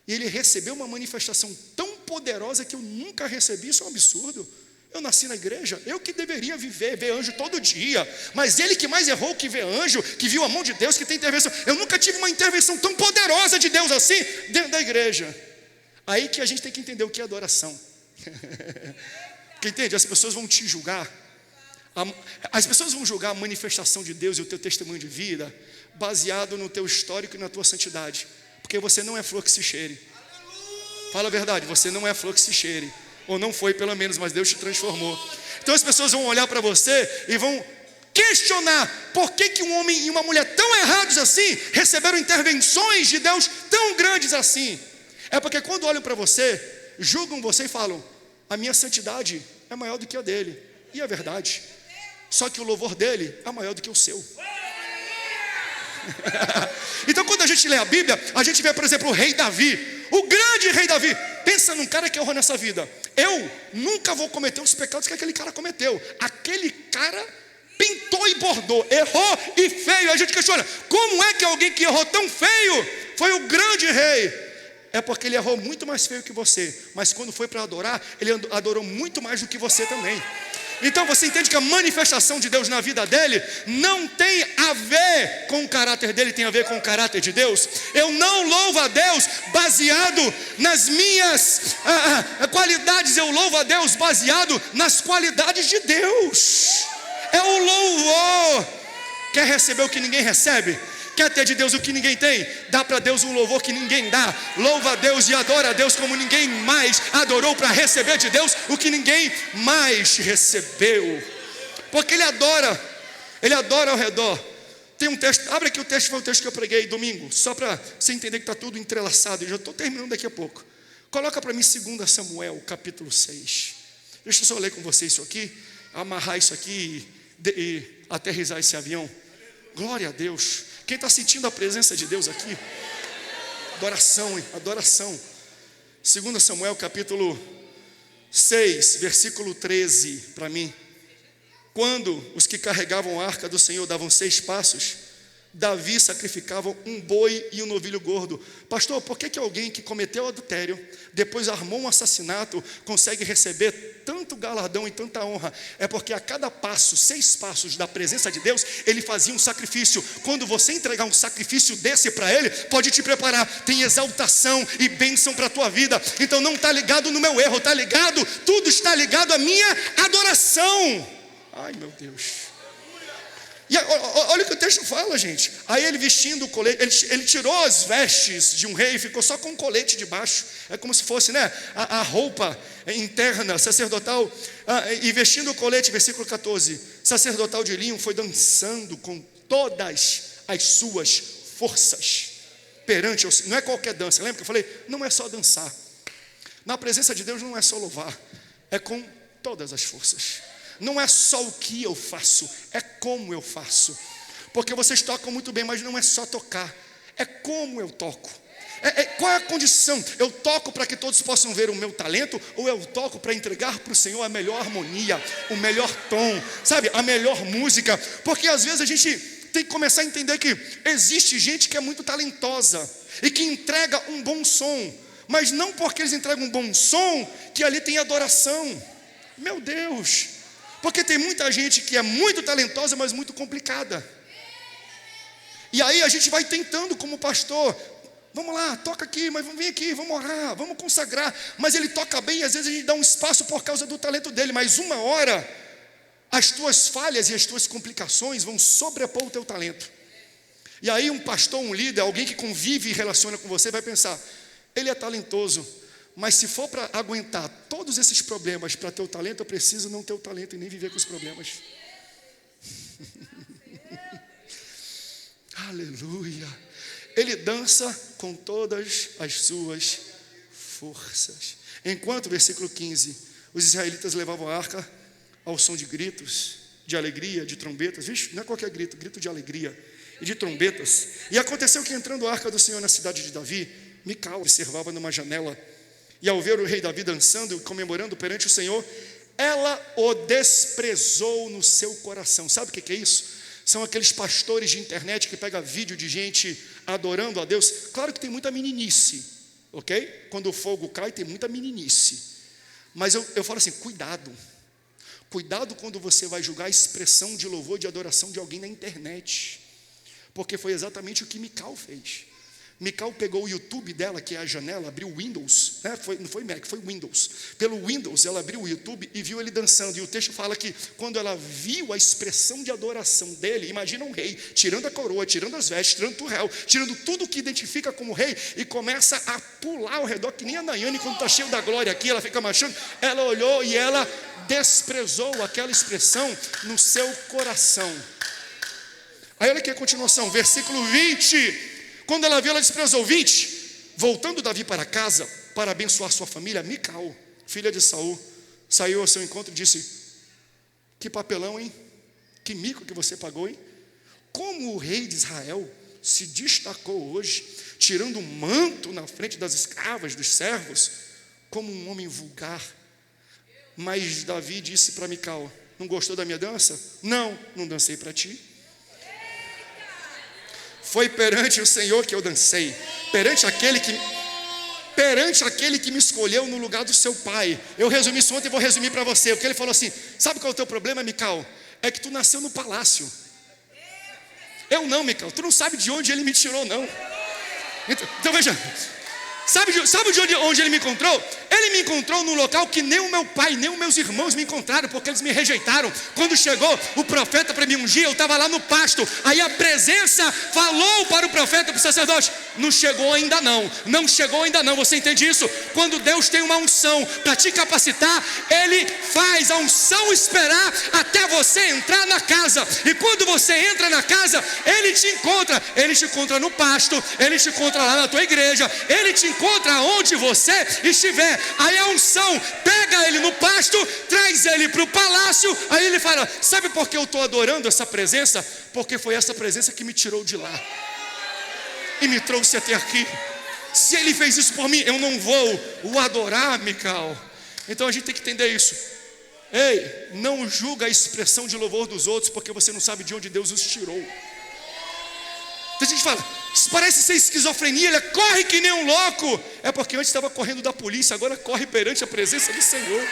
e ele recebeu uma manifestação tão poderosa que eu nunca recebi. Isso é um absurdo. Eu nasci na igreja, eu que deveria ver anjo todo dia, mas ele que mais errou que vê anjo, que viu a mão de Deus, que tem intervenção. Eu nunca tive uma intervenção tão poderosa de Deus assim dentro da igreja. Aí que a gente tem que entender o que é adoração. Porque entende? As pessoas vão te julgar. As pessoas vão julgar a manifestação de Deus e o teu testemunho de vida baseado no teu histórico e na tua santidade, porque você não é flor que se cheire. Fala a verdade, você não é flor que se cheire. Ou não foi pelo menos, mas Deus te transformou. Então as pessoas vão olhar para você e vão questionar por que um homem e uma mulher tão errados assim receberam intervenções de Deus tão grandes assim. É porque quando olham para você, julgam você e falam: a minha santidade é maior do que a dele. E é verdade. Só que o louvor dele é maior do que o seu. Então quando a gente lê a Bíblia, a gente vê, por exemplo, o rei Davi, o grande rei Davi. Pensa num cara que errou nessa vida. Eu nunca vou cometer os pecados que aquele cara cometeu. Aquele cara pintou e bordou, errou e feio. A gente questiona: como é que alguém que errou tão feio foi o grande rei? É porque ele errou muito mais feio que você, mas quando foi para adorar, ele adorou muito mais do que você também. Então você entende que a manifestação de Deus na vida dele não tem a ver com o caráter dele, tem a ver com o caráter de Deus. Eu não louvo a Deus baseado nas minhas qualidades, eu louvo a Deus baseado nas qualidades de Deus. É o louvor. Quer receber o que ninguém recebe? Quer ter de Deus o que ninguém tem? Dá para Deus um louvor que ninguém dá. Louva a Deus e adora a Deus como ninguém mais adorou, para receber de Deus o que ninguém mais recebeu. Porque Ele adora ao redor. Tem um texto, abre aqui o texto, foi o texto que eu preguei domingo, só para você entender que está tudo entrelaçado. Eu já estou terminando daqui a pouco. Coloca para mim 2 Samuel, capítulo 6. Deixa eu só ler com você isso aqui, amarrar isso aqui e aterrissar esse avião. Glória a Deus. Quem está sentindo a presença de Deus aqui? Adoração, hein? Adoração. 2 Samuel capítulo 6, versículo 13, para mim. Quando os que carregavam a arca do Senhor davam 6 passos, Davi sacrificava um boi e um novilho gordo. Pastor, por que alguém que cometeu adultério, depois armou um assassinato, consegue receber tanto galardão e tanta honra? É porque a cada passo, 6 passos da presença de Deus, ele fazia um sacrifício. Quando você entregar um sacrifício desse para ele, pode te preparar, tem exaltação e bênção para a tua vida. Então não está ligado no meu erro, está ligado, tudo está ligado à minha adoração. Ai meu Deus. E olha o que o texto fala, gente. Aí ele vestindo o colete, ele tirou as vestes de um rei e ficou só com um colete de baixo. É como se fosse, né, a roupa interna, sacerdotal. E vestindo o colete, versículo 14, sacerdotal de linho, foi dançando com todas as suas forças perante o Senhor. Não é qualquer dança, lembra que eu falei? Não é só dançar. Na presença de Deus não é só louvar, é com todas as forças. Não é só o que eu faço, é como eu faço. Porque vocês tocam muito bem, mas não é só tocar, é como eu toco. Qual é a condição? Eu toco para que todos possam ver o meu talento, ou eu toco para entregar para o Senhor a melhor harmonia, o melhor tom, sabe, a melhor música? Porque às vezes a gente tem que começar a entender que existe gente que é muito talentosa e que entrega um bom som, mas não porque eles entregam um bom som que ali tem adoração. Meu Deus! Porque tem muita gente que é muito talentosa, mas muito complicada. E aí a gente vai tentando como pastor, vamos lá, toca aqui, mas vem aqui, vamos orar, vamos consagrar. Mas ele toca bem, e às vezes a gente dá um espaço por causa do talento dele, mas uma hora as tuas falhas e as tuas complicações vão sobrepor o teu talento. E aí um pastor, um líder, alguém que convive e relaciona com você vai pensar, ele é talentoso, mas se for para aguentar todos esses problemas para ter o talento, eu preciso não ter o talento e nem viver com os problemas. Aleluia. Ele dança com todas as suas forças. Enquanto, versículo 15, os israelitas levavam a arca ao som de gritos, de alegria, de trombetas. Vixe, não é qualquer grito, grito de alegria e de trombetas. E aconteceu que, entrando a arca do Senhor na cidade de Davi, Mical observava numa janela, e ao ver o rei Davi dançando e comemorando perante o Senhor, ela o desprezou no seu coração. Sabe o que é isso? São aqueles pastores de internet que pegam vídeo de gente adorando a Deus. Claro que tem muita meninice, ok? Quando o fogo cai tem muita meninice. Mas eu falo assim, cuidado quando você vai julgar a expressão de louvor, de adoração de alguém na internet. Porque foi exatamente o que Mical fez. Mical pegou o YouTube dela, que é a janela, abriu o Windows, né? Não foi Mac, foi Windows. Pelo Windows ela abriu o YouTube e viu ele dançando. E o texto fala que quando ela viu a expressão de adoração dele, imagina um rei, tirando a coroa, tirando as vestes, tirando o turrel, tirando tudo que identifica como rei, e começa a pular ao redor, que nem a Nayane quando está cheio da glória aqui, ela fica marchando. Ela olhou e ela desprezou aquela expressão no seu coração. Aí olha aqui a continuação, versículo 20. Quando ela viu, ela desprezou. 20. Voltando Davi para casa, para abençoar sua família, Mical, filha de Saul, saiu ao seu encontro e disse, que papelão, hein? Que mico que você pagou, hein? Como o rei de Israel se destacou hoje, tirando o manto na frente das escravas, dos servos, como um homem vulgar. Mas Davi disse para Mical, não gostou da minha dança? Não dancei para ti. Foi perante o Senhor que eu dancei, perante aquele que me escolheu no lugar do seu pai. Eu resumi isso ontem e vou resumir para você. Porque ele falou assim, sabe qual é o teu problema, Mical? É que tu nasceu no palácio. Eu não, Mical, tu não sabe de onde ele me tirou, não. Então veja, sabe de onde ele me encontrou? Ele me encontrou num local que nem o meu pai, nem os meus irmãos me encontraram, porque eles me rejeitaram. Quando chegou o profeta para me ungir, eu estava lá no pasto. Aí a presença falou para o profeta, para o sacerdote, não chegou ainda não, você entende isso? Quando Deus tem uma unção para te capacitar, Ele faz a unção esperar até você entrar na casa. E quando você entra na casa, Ele te encontra no pasto, Ele te encontra lá na tua igreja, Ele te encontra onde você estiver. Aí a unção pega ele no pasto, traz ele para o palácio. Aí ele fala, sabe por que eu estou adorando essa presença? Porque foi essa presença que me tirou de lá e me trouxe até aqui. Se ele fez isso por mim, eu não vou o adorar, Mical. Então a gente tem que entender isso. Ei, não julga a expressão de louvor dos outros, porque você não sabe de onde Deus os tirou. Então a gente fala, isso parece ser esquizofrenia, ele corre que nem um louco. É porque antes estava correndo da polícia, agora corre perante a presença do Senhor.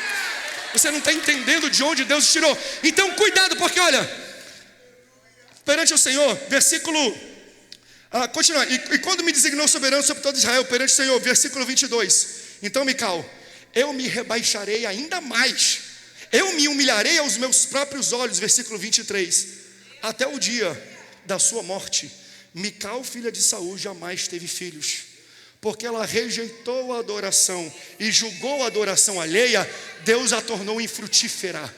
Você não está entendendo de onde Deus tirou. Então cuidado, porque olha, perante o Senhor, versículo, continua, e quando me designou soberano sobre todo Israel, perante o Senhor, versículo 22. Então Mical, eu me rebaixarei ainda mais, eu me humilharei aos meus próprios olhos, versículo 23. Até o dia da sua morte, Mical, filha de Saul, jamais teve filhos, porque ela rejeitou a adoração e julgou a adoração alheia. Deus a tornou infrutífera.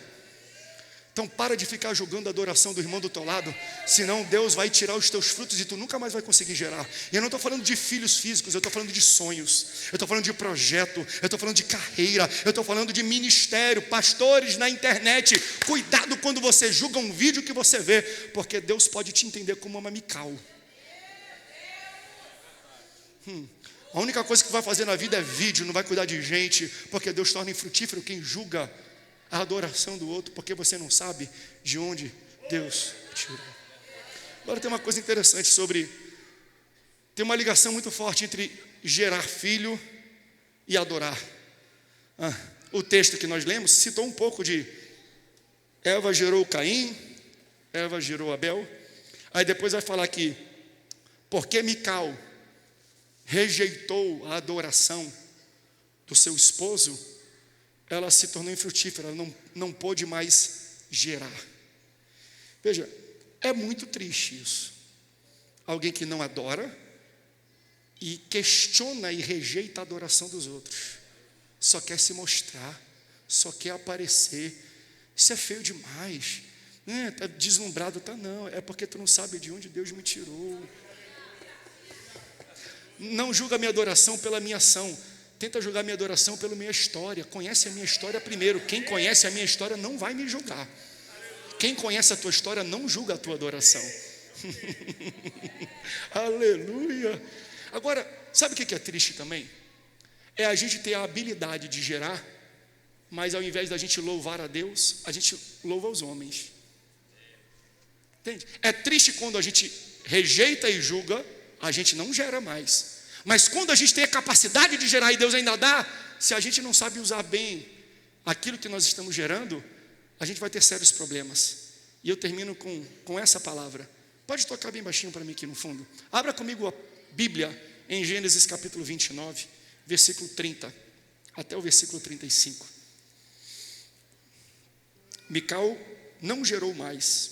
Então para de ficar julgando a adoração do irmão do teu lado, senão Deus vai tirar os teus frutos e tu nunca mais vai conseguir gerar. E eu não estou falando de filhos físicos, eu estou falando de sonhos, eu estou falando de projeto, eu estou falando de carreira, eu estou falando de ministério. Pastores na internet, cuidado quando você julga um vídeo que você vê, porque Deus pode te entender como uma Mical. A única coisa que vai fazer na vida é vídeo, não vai cuidar de gente, porque Deus torna infrutífero quem julga a adoração do outro, porque você não sabe de onde Deus tirou. Agora tem uma coisa interessante tem uma ligação muito forte entre gerar filho e adorar. O texto que nós lemos citou um pouco de Eva gerou Caim, Eva gerou Abel. Aí depois vai falar que porque Mical rejeitou a adoração do seu esposo, ela se tornou infrutífera, ela não pôde mais gerar. Veja, é muito triste isso. Alguém que não adora e questiona e rejeita a adoração dos outros, só quer se mostrar, só quer aparecer. Isso é feio demais. Tá deslumbrado, tá? Não, é porque tu não sabe de onde Deus me tirou. Não julga a minha adoração pela minha ação, tenta julgar a minha adoração pela minha história. Conhece a minha história primeiro. Quem conhece a minha história não vai me julgar. Quem conhece a tua história não julga a tua adoração. Aleluia. Agora, sabe o que é triste também? É a gente ter a habilidade de gerar, mas ao invés da gente louvar a Deus, a gente louva os homens. Entende? É triste quando a gente rejeita e julga, a gente não gera mais. Mas quando a gente tem a capacidade de gerar e Deus ainda dá, se a gente não sabe usar bem aquilo que nós estamos gerando, a gente vai ter sérios problemas. E eu termino com essa palavra. Pode tocar bem baixinho para mim aqui no fundo. Abra comigo a Bíblia em Gênesis capítulo 29, versículo 30 até o versículo 35. Mical não gerou mais,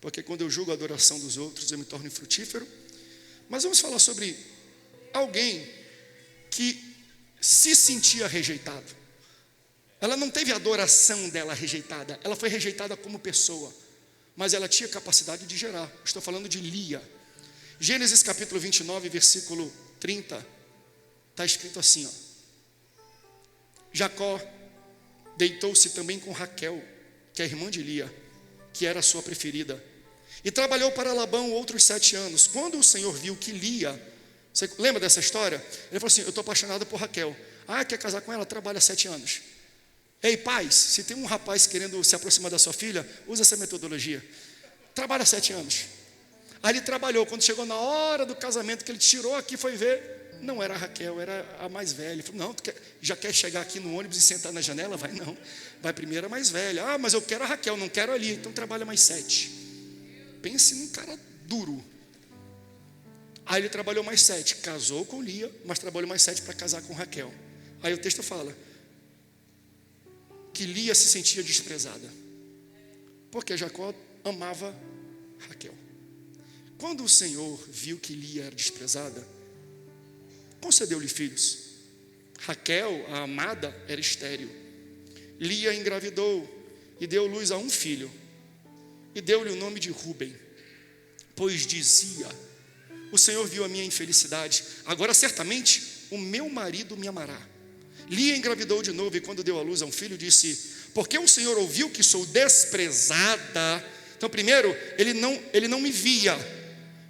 porque quando eu julgo a adoração dos outros, eu me torno infrutífero. Mas vamos falar sobre alguém que se sentia rejeitado. Ela não teve a adoração dela rejeitada, ela foi rejeitada como pessoa, mas ela tinha capacidade de gerar. Estou falando de Lia. Gênesis capítulo 29, versículo 30, está escrito assim, Jacó deitou-se também com Raquel, que é a irmã de Lia, que era a sua preferida, e trabalhou para Labão outros 7 anos. Quando o Senhor viu que Lia, você lembra dessa história? Ele falou assim, eu estou apaixonado por Raquel. Quer casar com ela? Trabalha 7 anos. Ei, pais, se tem um rapaz querendo se aproximar da sua filha, usa essa metodologia. Trabalha 7 anos. Aí ele trabalhou, quando chegou na hora do casamento, que ele tirou aqui, foi ver, não era a Raquel, era a mais velha. Ele falou, não, já quer chegar aqui no ônibus e sentar na janela? Vai não, vai primeiro a mais velha. Mas eu quero a Raquel, não quero ali, então trabalha mais 7. Pense num cara duro. Aí ele trabalhou mais 7, casou com Lia, mas trabalhou mais 7 para casar com Raquel. Aí o texto fala que Lia se sentia desprezada, porque Jacó amava Raquel. Quando o Senhor viu que Lia era desprezada, concedeu-lhe filhos. Raquel, a amada, era estéril. Lia engravidou e deu luz a um filho, e deu-lhe o nome de Rúben, pois dizia, o Senhor viu a minha infelicidade, agora certamente o meu marido me amará. Lia engravidou de novo e quando deu à luz a um filho, disse, porque o Senhor ouviu que sou desprezada. Então primeiro, ele não me via,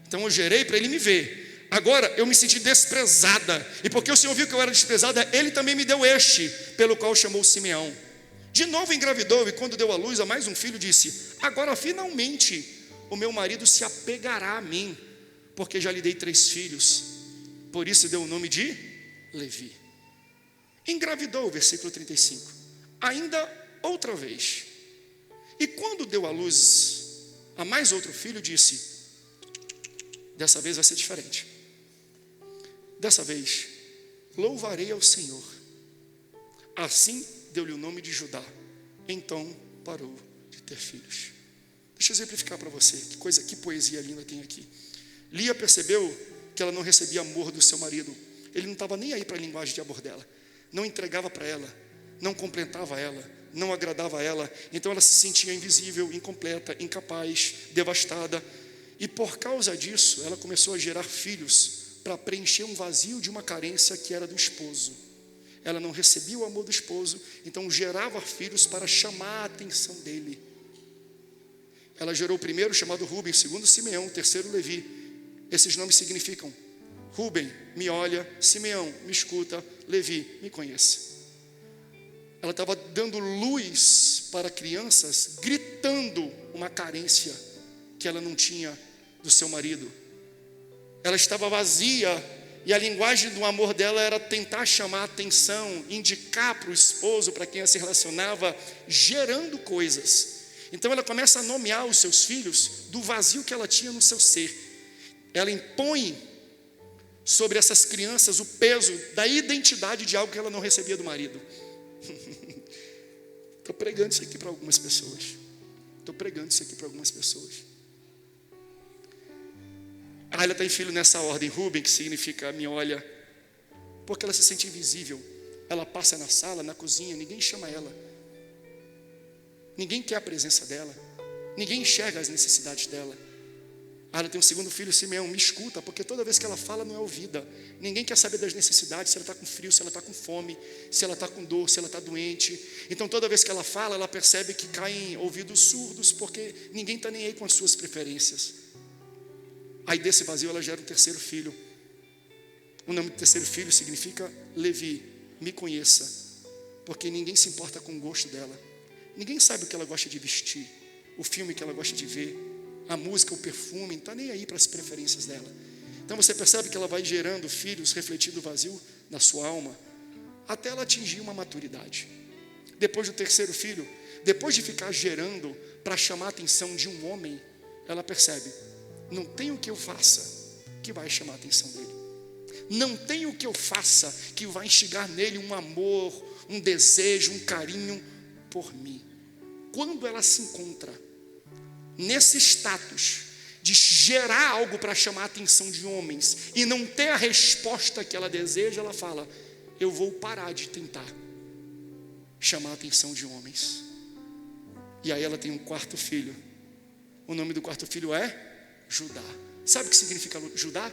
então eu gerei para ele me ver. Agora eu me senti desprezada, e porque o Senhor viu que eu era desprezada, ele também me deu este, pelo qual chamou Simeão. De novo engravidou e quando deu à luz a mais um filho, disse, agora finalmente o meu marido se apegará a mim, porque já lhe dei 3 filhos, por isso deu o nome de Levi. Engravidou, versículo 35, ainda outra vez, e quando deu à luz a mais outro filho, disse, dessa vez vai ser diferente, dessa vez louvarei ao Senhor. Assim deu-lhe o nome de Judá, então parou de ter filhos. Deixa eu exemplificar para você, que poesia linda tem aqui. Lia percebeu que ela não recebia amor do seu marido, ele não estava nem aí para a linguagem de amor dela, não entregava para ela, não completava ela, não agradava a ela, então ela se sentia invisível, incompleta, incapaz, devastada, e por causa disso ela começou a gerar filhos para preencher um vazio de uma carência que era do esposo. Ela não recebia o amor do esposo, então gerava filhos para chamar a atenção dele. Ela gerou o primeiro, chamado Rúben, o segundo Simeão, o terceiro Levi. Esses nomes significam Rúben, me olha, Simeão, me escuta, Levi, me conhece. Ela estava dando luz para crianças, gritando uma carência que ela não tinha do seu marido. Ela estava vazia e a linguagem do amor dela era tentar chamar a atenção, indicar para o esposo, para quem ela se relacionava, gerando coisas. Então ela começa a nomear os seus filhos do vazio que ela tinha no seu ser. Ela impõe sobre essas crianças o peso da identidade de algo que ela não recebia do marido. Estou pregando isso aqui para algumas pessoas. Ela tem filho nessa ordem. Ruben, que significa me olha, porque ela se sente invisível. Ela passa na sala, na cozinha, ninguém chama ela, ninguém quer a presença dela, ninguém enxerga as necessidades dela. Ela tem um segundo filho, Simeão, me escuta, porque toda vez que ela fala não é ouvida. Ninguém quer saber das necessidades, se ela está com frio, se ela está com fome, se ela está com dor, se ela está doente. Então toda vez que ela fala, ela percebe que cai em ouvidos surdos, porque ninguém está nem aí com as suas preferências. Aí desse vazio ela gera um terceiro filho. O nome do terceiro filho significa Levi, me conheça, porque ninguém se importa com o gosto dela. Ninguém sabe o que ela gosta de vestir, o filme que ela gosta de ver, a música, o perfume, não está nem aí para as preferências dela. Então você percebe que ela vai gerando filhos, refletindo o vazio na sua alma, até ela atingir uma maturidade. Depois do terceiro filho, depois de ficar gerando para chamar a atenção de um homem, ela percebe, não tem o que eu faça que vai chamar a atenção dele. Não tem o que eu faça que vai instigar nele um amor, um desejo, um carinho por mim. Quando ela se encontra nesse status de gerar algo para chamar a atenção de homens e não ter a resposta que ela deseja, ela fala, eu vou parar de tentar chamar a atenção de homens. E aí ela tem um quarto filho. O nome do quarto filho é Judá. Sabe o que significa Judá?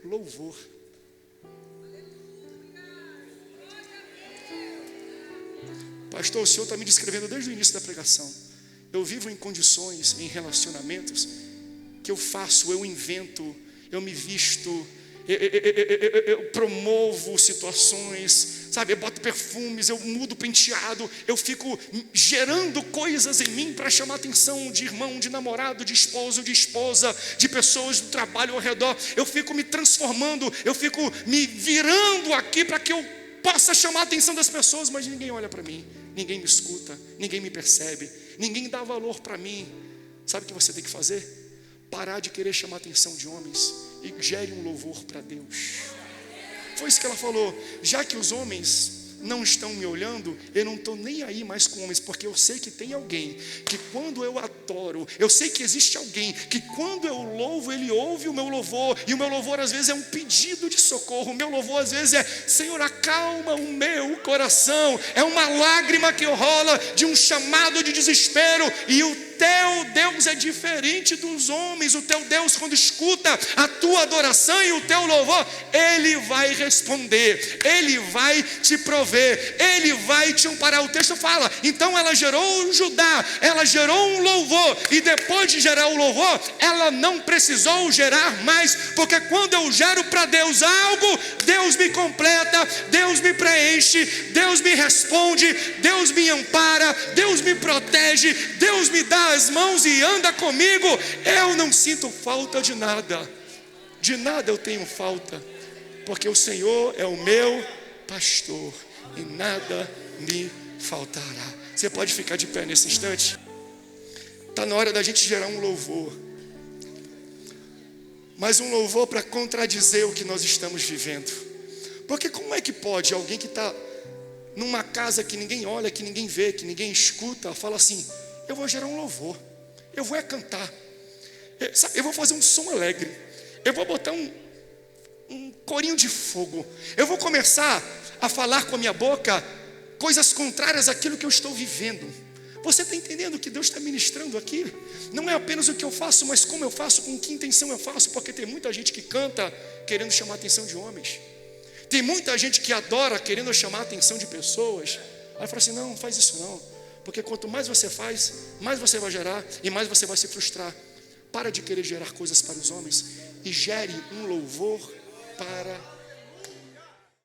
Louvor. Pastor, o senhor está me descrevendo desde o início da pregação. Eu vivo em condições, em relacionamentos, que eu faço, eu invento, eu me visto, eu promovo situações, sabe? Eu boto perfumes, eu mudo penteado, eu fico gerando coisas em mim para chamar a atenção de irmão, de namorado, de esposo, de esposa, de pessoas do trabalho ao redor. Eu fico me transformando, eu fico me virando aqui para que eu possa chamar a atenção das pessoas, mas ninguém olha para mim, ninguém me escuta, ninguém me percebe, ninguém dá valor para mim. Sabe o que você tem que fazer? Parar de querer chamar a atenção de homens e gere um louvor para Deus. Foi isso que ela falou. Já que os homens não estão me olhando, eu não estou nem aí mais com homens, porque eu sei que tem alguém que quando eu adoro, eu sei que existe alguém que quando eu louvo, ele ouve o meu louvor, e o meu louvor às vezes é um pedido de socorro, o meu louvor às vezes é, Senhor, acalma o meu coração, é uma lágrima que rola de um chamado de desespero, e o teu Deus é diferente dos homens. O teu Deus, quando escuta a tua adoração e o teu louvor, Ele vai responder, Ele vai te prover, Ele vai te amparar. O texto fala, então ela gerou um Judá, ela gerou um louvor, e depois de gerar o louvor, ela não precisou gerar mais, porque quando eu gero para Deus algo, Deus me completa, Deus me preenche, Deus me responde, Deus me ampara, Deus me protege, Deus me dá as mãos e anda comigo. Eu não sinto falta de nada eu tenho falta, porque o Senhor é o meu pastor e nada me faltará. Você pode ficar de pé nesse instante? Está na hora da gente gerar um louvor, mas um louvor para contradizer o que nós estamos vivendo. Porque como é que pode alguém que está numa casa que ninguém olha, que ninguém vê, que ninguém escuta, fala assim, eu vou gerar um louvor, eu vou cantar, eu vou fazer um som alegre, eu vou botar um corinho de fogo, eu vou começar a falar com a minha boca coisas contrárias àquilo que eu estou vivendo. Você está entendendo o que Deus está ministrando aqui? Não é apenas o que eu faço, mas como eu faço, com que intenção eu faço, porque tem muita gente que canta querendo chamar a atenção de homens, tem muita gente que adora querendo chamar a atenção de pessoas. Aí fala assim, não faz isso não, porque quanto mais você faz, mais você vai gerar e mais você vai se frustrar. Para de querer gerar coisas para os homens e gere um louvor para